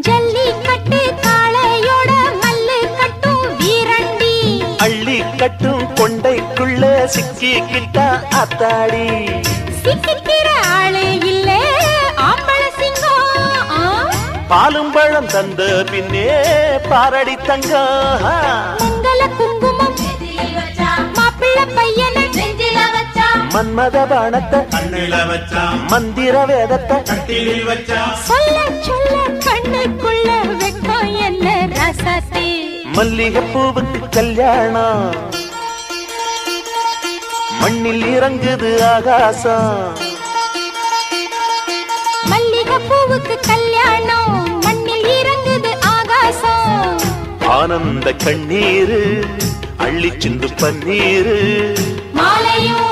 ஜல்லிக்கட்டு காளையோட மல்லு கட்டும் வீரண்டி அள்ளி கட்டும் கொண்டைக்குள்ள சிக்கிக்கிட்டா அத்தாடி சிக்கிக்கிற ஆளே இல்ல ஆம்பள சிங்கம் பாலும் பழம் தந்த பின்னே பாரடி தங்கம் மங்கள குங்குமம் மாப்பிள்ள பையன மன்மத பாணத்தை மந்திர வேதத்தை சொல்ல சொல்ல கண்ணுக்குள்ள வெக்கம் என்ன ரசத்தே மல்லிகை பூவுக்கு கல்யாணம் மண்ணில் இறங்குது ஆகாசம் மல்லிகை பூவுக்கு கல்யாணம் மண்ணில் இறங்குது ஆகாசம் ஆனந்த கண்ணீரு அள்ளி சிந்து பன்னீரு மாலையும்